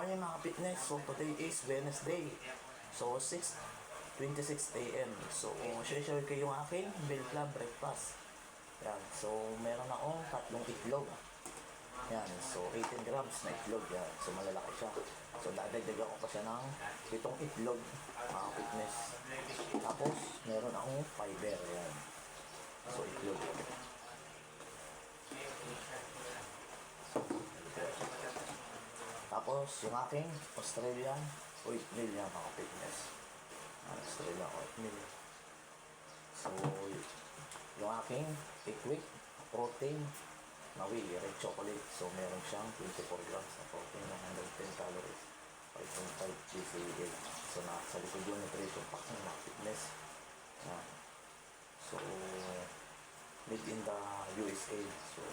morning mga fitness. So today is Wednesday. So 6:26 AM. So share ko yung aking meal plan breakfast. Yan. So meron akong tatlong itlog. Yan. So 18 grams na itlog. Yan. So malalaki siya. So dadagdagan ko pa siya ng 7 itlog mga fitness. Tapos meron akong fiber. Yan. So itlog. Tapos, yung aking Australian oatmeal yan mga fitness. Australian oatmeal. So, yung aking Pickwick protein na whey, red chocolate. So, meron siyang 24 grams na protein, 110 calories, 5.5 GCA. So, nasa likod yung nutrition pack ng mga fitness. So, made in the USA. So,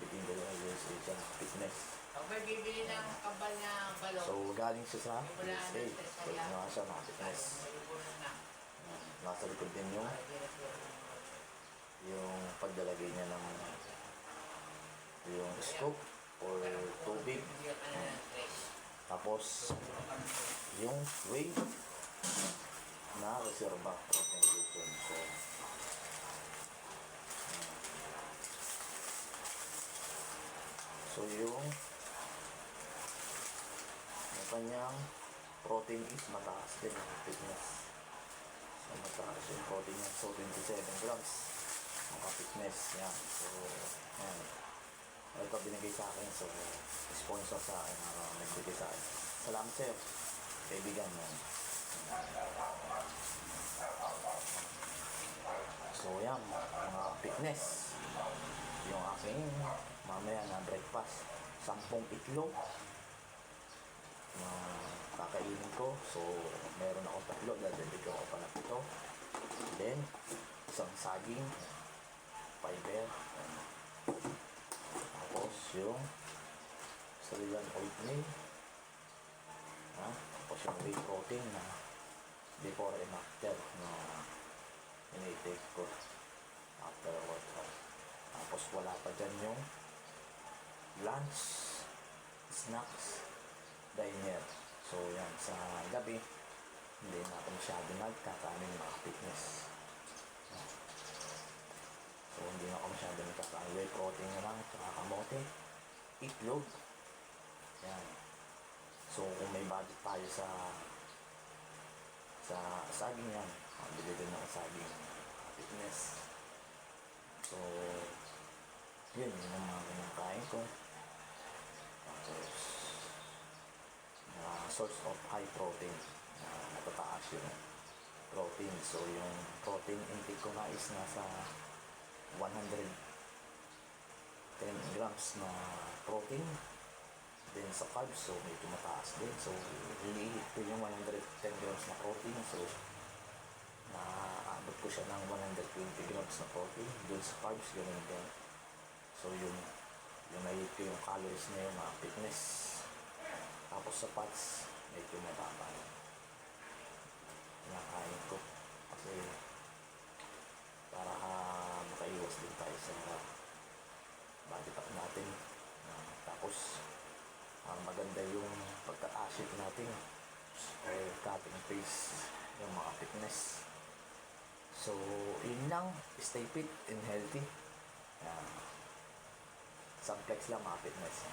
made in the USA siya mga fitness. Ako may bibili ng kabal na balon. So, galing siya sa USA. So, ginawa siya mga fitness. Nasa likod din yung pagdalagay niya ng yung scoop or tubig. Tapos, yung whey na reserva protein gluten. So, yung kanyang protein is mataas din ang fitness. So mataas yung protein niya. So 27 grams mga fitness. Yan. So yan. Ito binigay sa akin. So sponsor sa akin. Nagbigay sa akin. Salamat sir. Kaibigan mo. So yan mga fitness. Yung aking mamaya na breakfast. 10 itlog na kakainin ko. So, meron ako tatlo. Dadagdagan ko pa na ito. Then, isang saging, fiber. Tapos, yung Australian oatmeal. Tapos, yung whey protein na before and after na ini-take ko after workout. Tapos, wala pa dyan yung lunch, snacks, diner. So yan, sa gabi hindi na ako masyado nagkakanin mga fitness. So hindi na ako masyado nagkakanin. Whey protein na lang, tsaka kamote, itlog. Yan. So kung may budget tayo sa saging yan, bili din ako saging fitness. So yun yung mga kinakain ko. Tapos source of high protein, matataas yung protein. So yung protein intake ko na is nasa 110 grams na protein. Then sa carbs, so medyo mataas din. So hinihiit ko yung 110 grams na protein. So naabot ko siya ng 120 grams na protein. Doon sa carbs, ganun din. So yung nahihit ko yung calories na yung mga fitness. Tapos sa fats, medyo mababa yung kinakain ko. Kasi para makaiwas din tayo sa body fat natin. Tapos maganda yung pagka-acid natin or cutting paste yung mga fitness. So yun lang, stay fit and healthy. Sunflex lang mga fitness.